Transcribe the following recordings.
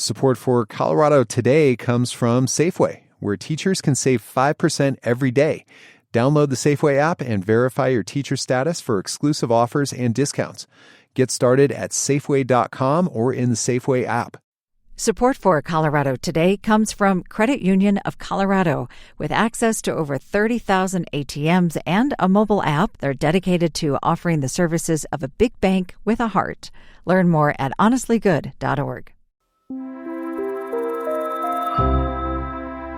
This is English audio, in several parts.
Support for Colorado Today comes from Safeway, where teachers can save 5% every day. Download the Safeway app and verify your teacher status for exclusive offers and discounts. Get started at Safeway.com or in the Safeway app. Support for Colorado Today comes from Credit Union of Colorado. With access to over 30,000 ATMs and a mobile app, they're dedicated to offering the services of a big bank with a heart. Learn more at honestlygood.org.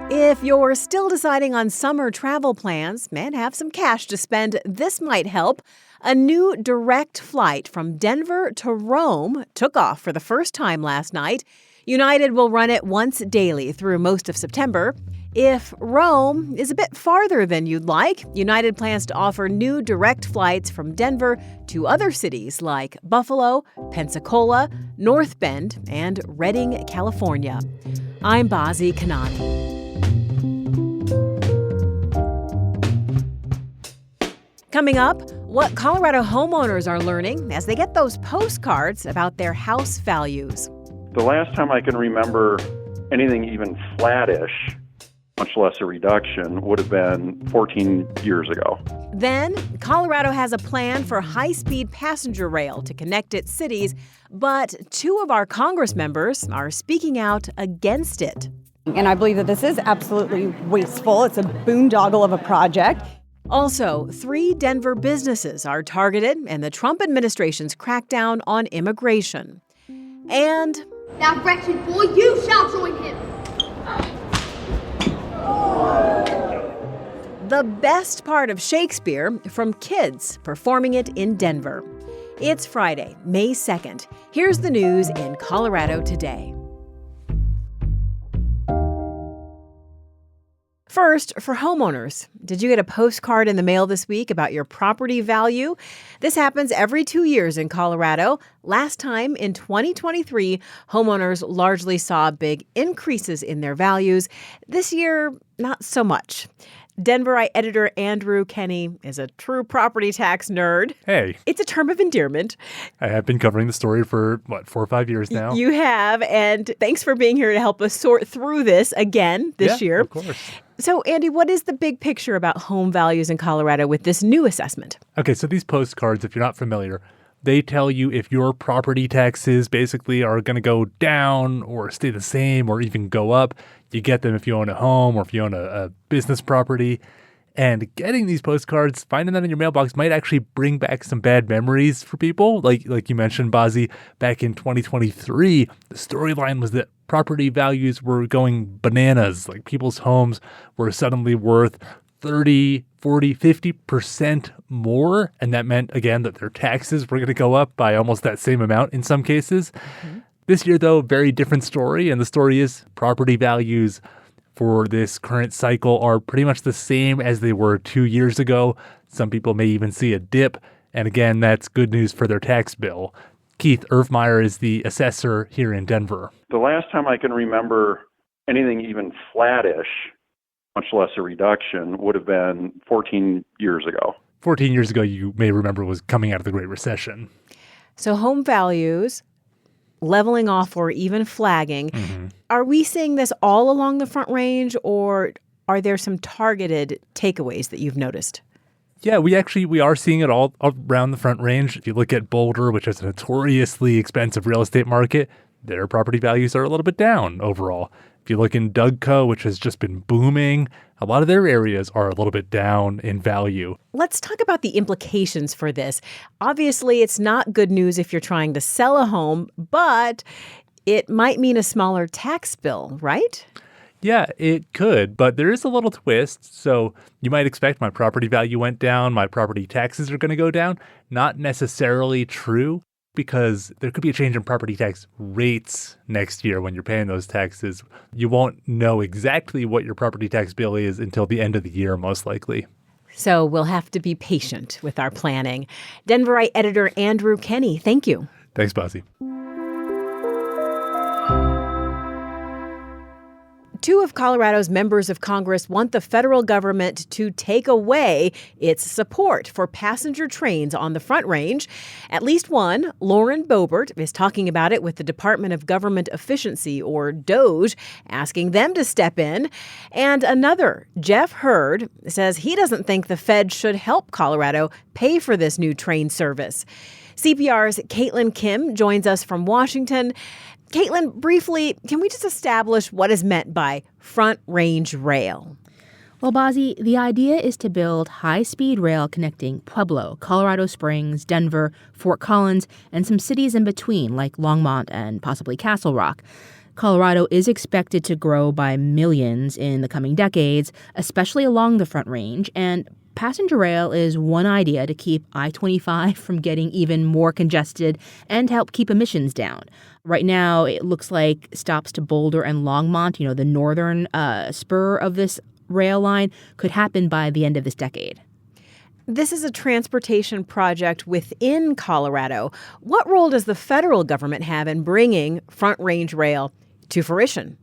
If you're still deciding on summer travel plans and have some cash to spend, this might help. A new direct flight from Denver to Rome took off for the first time last night. United will run it once daily through most of September. If Rome is a bit farther than you'd like, United plans to offer new direct flights from Denver to other cities like Buffalo, Pensacola, North Bend, and Redding, California. I'm Bazi Kanani. Coming up, what Colorado homeowners are learning as they get those postcards about their house values. The last time I can remember anything even flattish, much less a reduction, would have been 14 years ago. Then, Colorado has a plan for high-speed passenger rail to connect its cities, but two of our Congress members are speaking out against it. And I believe that this is absolutely wasteful. It's a boondoggle of a project. Also, 3 Denver businesses are targeted in the Trump administration's crackdown on immigration. And that wretched boy, you shall join him. the best part of Shakespeare from kids performing it in Denver. It's Friday, May 2nd. Here's the news in Colorado today. First, for homeowners, did you get a postcard in the mail this week about your property value? This happens every 2 years in Colorado. Last time, in 2023, homeowners largely saw big increases in their values. This year, not so much. Denverite editor Andrew Kenny is a true property tax nerd. Hey. It's a term of endearment. I have been covering the story for, 4 or 5 years now? You have, and thanks for being here to help us sort through this again this year. Of course. So, Andy, what is the big picture about home values in Colorado with this new assessment? Okay, so these postcards, if you're not familiar, they tell you if your property taxes basically are going to go down or stay the same or even go up. You get them if you own a home or if you own a business property. And getting these postcards, finding them in your mailbox might actually bring back some bad memories for people. Like you mentioned, Bazi, back in 2023, the storyline was that property values were going bananas. Like people's homes were suddenly worth 30, 40, 50% more. And that meant, again, that their taxes were going to go up by almost that same amount in some cases. Mm-hmm. This year, though, very different story. And the story is property values for this current cycle are pretty much the same as they were 2 years ago. Some people may even see a dip. And again, that's good news for their tax bill. Keith Irvmeyer is the assessor here in Denver. The last time I can remember anything even flattish, much less a reduction, would have been 14 years ago. 14 years ago, you may remember, was coming out of the Great Recession. So home values leveling off or even flagging. Mm-hmm. Are we seeing this all along the Front Range, or are there some targeted takeaways that you've noticed? Yeah, we are seeing it all around the Front Range. If you look at Boulder, which has a notoriously expensive real estate market, their property values are a little bit down overall. If you look in Dougco, which has just been booming, a lot of their areas are a little bit down in value. Let's talk about the implications for this. Obviously, it's not good news if you're trying to sell a home, but it might mean a smaller tax bill, right? Yeah, it could, but there is a little twist. So you might expect my property value went down, my property taxes are going to go down. Not necessarily true, because there could be a change in property tax rates next year when you're paying those taxes. You won't know exactly what your property tax bill is until the end of the year, most likely. So we'll have to be patient with our planning. Denverite editor Andrew Kenny, thank you. Thanks, Bazi. Two of Colorado's members of Congress want the federal government to take away its support for passenger trains on the Front Range. At least one, Lauren Boebert, is talking about it with the Department of Government Efficiency, or DOGE, asking them to step in. And another, Jeff Hurd, says he doesn't think the Fed should help Colorado pay for this new train service. CPR's Caitlin Kim joins us from Washington. Caitlin, briefly, can we just establish what is meant by Front Range Rail? Well, Bazzi, the idea is to build high-speed rail connecting Pueblo, Colorado Springs, Denver, Fort Collins, and some cities in between like Longmont and possibly Castle Rock. Colorado is expected to grow by millions in the coming decades, especially along the Front Range, and passenger rail is one idea to keep I-25 from getting even more congested and help keep emissions down. Right now, it looks like stops to Boulder and Longmont, the northern spur of this rail line, could happen by the end of this decade. This is a transportation project within Colorado. What role does the federal government have in bringing Front Range Rail to fruition?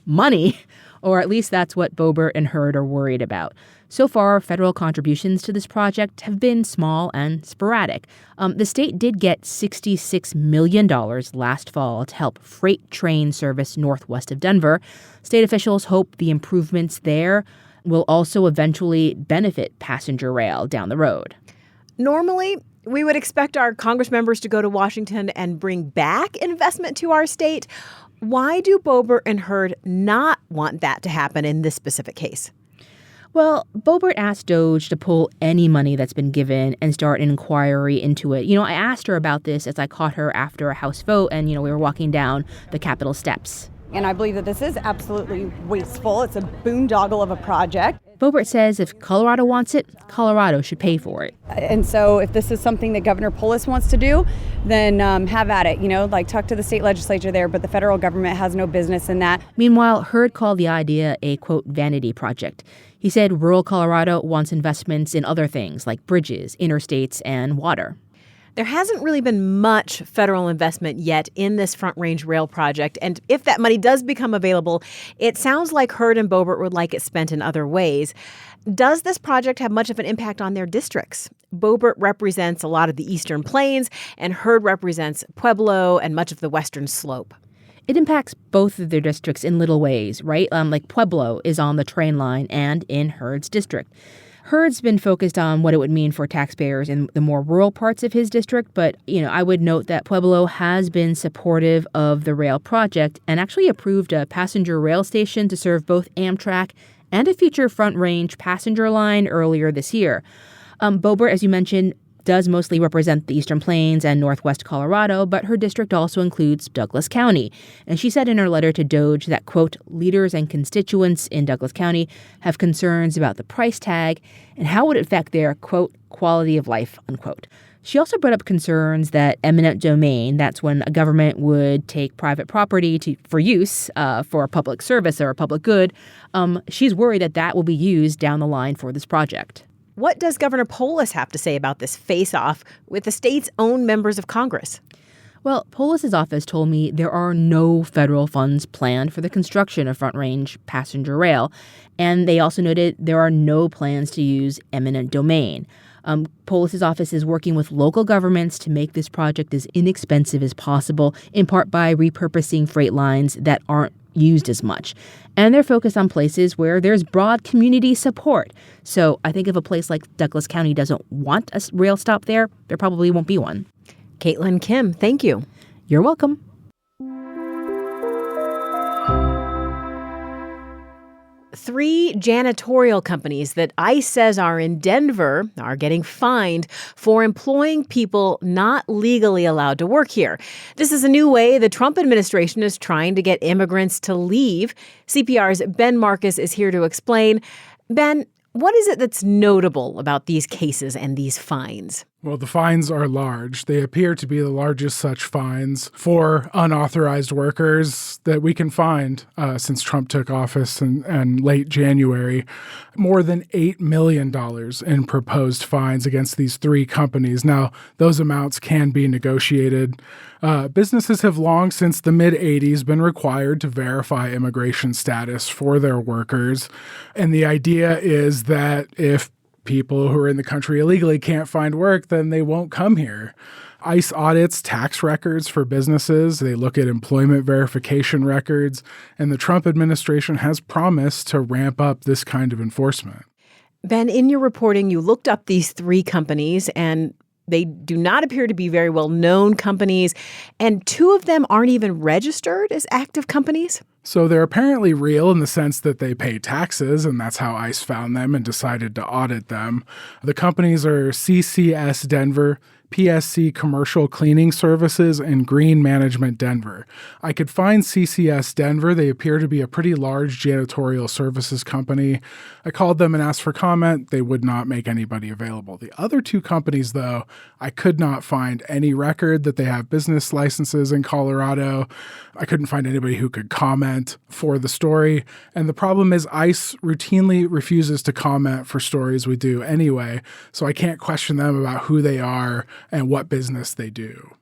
Money, or at least that's what Boebert and Hurd are worried about. So far, federal contributions to this project have been small and sporadic. The state did get $66 million last fall to help freight train service northwest of Denver. State officials hope the improvements there will also eventually benefit passenger rail down the road. Normally, we would expect our Congress members to go to Washington and bring back investment to our state. Why do Boebert and Hurd not want that to happen in this specific case? Well, Boebert asked DOGE to pull any money that's been given and start an inquiry into it. I asked her about this as I caught her after a House vote and, we were walking down the Capitol steps. And I believe that this is absolutely wasteful. It's a boondoggle of a project. Boebert says if Colorado wants it, Colorado should pay for it. And so if this is something that Governor Polis wants to do, then have at it, talk to the state legislature there, but the federal government has no business in that. Meanwhile, Hurd called the idea a, quote, vanity project. He said rural Colorado wants investments in other things like bridges, interstates, and water. There hasn't really been much federal investment yet in this Front Range Rail project. And if that money does become available, it sounds like Hurd and Boebert would like it spent in other ways. Does this project have much of an impact on their districts? Boebert represents a lot of the Eastern Plains, and Hurd represents Pueblo and much of the Western Slope. It impacts both of their districts in little ways, right? Like Pueblo is on the train line and in Hurd's district. Hurd's been focused on what it would mean for taxpayers in the more rural parts of his district, but, I would note that Pueblo has been supportive of the rail project and actually approved a passenger rail station to serve both Amtrak and a future Front Range passenger line earlier this year. Boebert, as you mentioned, does mostly represent the Eastern Plains and Northwest Colorado, but her district also includes Douglas County. And she said in her letter to DOGE that, quote, leaders and constituents in Douglas County have concerns about the price tag and how it would affect their, quote, quality of life, unquote. She also brought up concerns that eminent domain, that's when a government would take private property for use for a public service or a public good. She's worried that will be used down the line for this project. What does Governor Polis have to say about this face-off with the state's own members of Congress? Well, Polis's office told me there are no federal funds planned for the construction of Front Range passenger rail. And they also noted there are no plans to use eminent domain. Polis's office is working with local governments to make this project as inexpensive as possible, in part by repurposing freight lines that aren't used as much. And they're focused on places where there's broad community support. So I think if a place like Douglas County doesn't want a rail stop there probably won't be one. Caitlin Kim, thank you. You're welcome. Three janitorial companies that ICE says are in Denver are getting fined for employing people not legally allowed to work here. This is a new way the Trump administration is trying to get immigrants to leave. CPR's Ben Marcus is here to explain. Ben, what is it that's notable about these cases and these fines? Well, the fines are large. They appear to be the largest such fines for unauthorized workers that we can find since Trump took office in late January. More than $8 million in proposed fines against these three companies. Now, those amounts can be negotiated. Businesses have long, since the mid-'80s, been required to verify immigration status for their workers. And the idea is that if people who are in the country illegally can't find work, then they won't come here. ICE audits tax records for businesses. They look at employment verification records. And the Trump administration has promised to ramp up this kind of enforcement. Ben, in your reporting, you looked up these three companies, and they do not appear to be very well-known companies. And two of them aren't even registered as active companies. So they're apparently real in the sense that they pay taxes, and that's how ICE found them and decided to audit them. The companies are CCS Denver, PSC Commercial Cleaning Services, and Green Management Denver. I could find CCS Denver. They appear to be a pretty large janitorial services company. I called them and asked for comment. They would not make anybody available. The other two companies, though, I could not find any record that they have business licenses in Colorado. I couldn't find anybody who could comment for the story. And the problem is ICE routinely refuses to comment for stories we do anyway, so I can't question them about who they are and what business they do.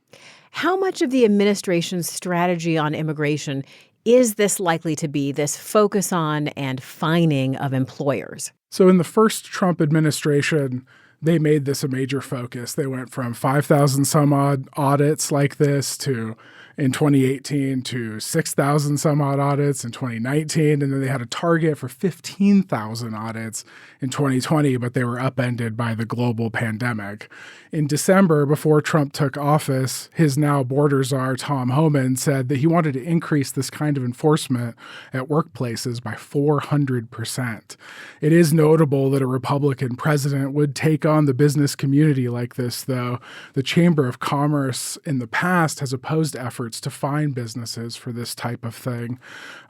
How much of the administration's strategy on immigration is this likely to be, this focus on and fining of employers? So in the first Trump administration, they made this a major focus. They went from 5,000 some odd audits like this to in 2018 to 6,000 some odd audits in 2019. And then they had a target for 15,000 audits in 2020, but they were upended by the global pandemic. In December, before Trump took office, his now border czar, Tom Homan, said that he wanted to increase this kind of enforcement at workplaces by 400%. It is notable that a Republican president would take on the business community like this, though. The Chamber of Commerce in the past has opposed efforts to fine businesses for this type of thing.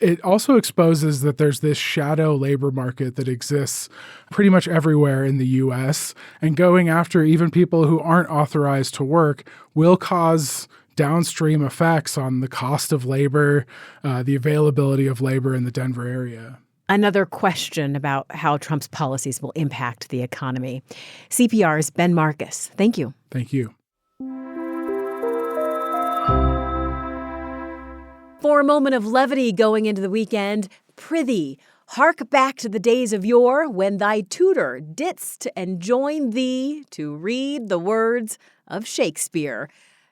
It also exposes that there's this shadow labor market that exists pretty much everywhere in the U.S., and going after even people who aren't authorized to work will cause downstream effects on the cost of labor, the availability of labor in the Denver area. Another question about how Trump's policies will impact the economy. CPR's Ben Marcus. Thank you. Thank you. For a moment of levity going into the weekend, prithee, hark back to the days of yore when thy tutor didst enjoin thee to read the words of Shakespeare.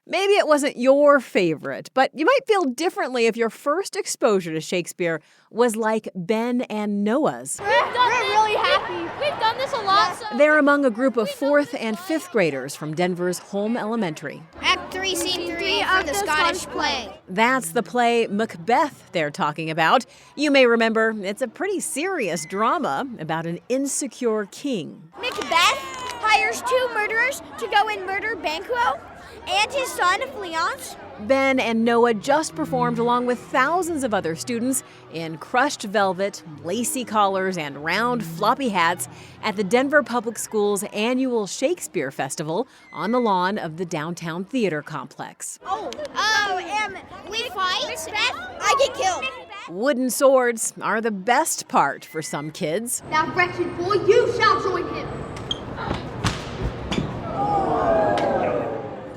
Maybe it wasn't your favorite, but you might feel differently if your first exposure to Shakespeare was like Ben and Noah's. We're really happy. We've done this a lot. So They're among a group of 4th and 5th graders from Denver's Holme Elementary. Act 3, Scene 3 of the Scottish play. That's the play Macbeth they're talking about. You may remember it's a pretty serious drama about an insecure king. Macbeth hires 2 murderers to go and murder Banquo and his son, Leonce. Ben and Noah just performed along with thousands of other students in crushed velvet, lacy collars, and round floppy hats at the Denver Public Schools' annual Shakespeare Festival on the lawn of the downtown theater complex. And we fight. Macbeth, I get killed. Wooden swords are the best part for some kids. That wretched boy, you shall join him.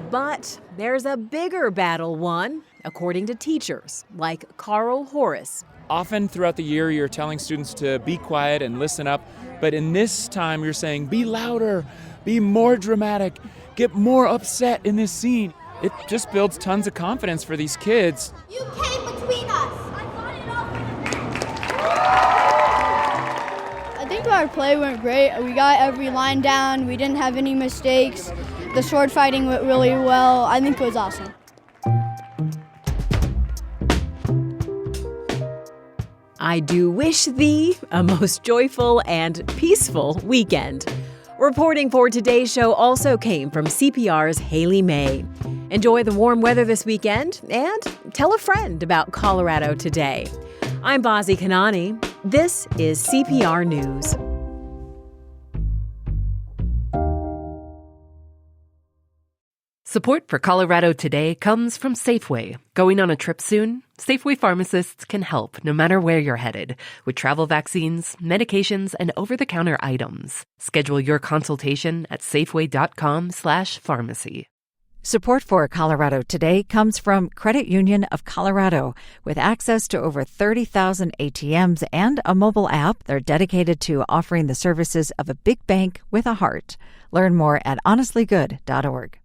But there's a bigger battle won, according to teachers like Carl Horace. Often throughout the year, you're telling students to be quiet and listen up. But in this time, you're saying, be louder, be more dramatic, get more upset in this scene. It just builds tons of confidence for these kids. You came between us. I think our play went great. We got every line down. We didn't have any mistakes. The sword fighting went really well. I think it was awesome. I do wish thee a most joyful and peaceful weekend. Reporting for today's show also came from CPR's Haley May. Enjoy the warm weather this weekend and tell a friend about Colorado Today. I'm Bazi Kanani. This is CPR News. Support for Colorado Today comes from Safeway. Going on a trip soon? Safeway pharmacists can help no matter where you're headed with travel vaccines, medications, and over-the-counter items. Schedule your consultation at safeway.com/pharmacy. Support for Colorado Today comes from Credit Union of Colorado. With access to over 30,000 ATMs and a mobile app, they're dedicated to offering the services of a big bank with a heart. Learn more at honestlygood.org.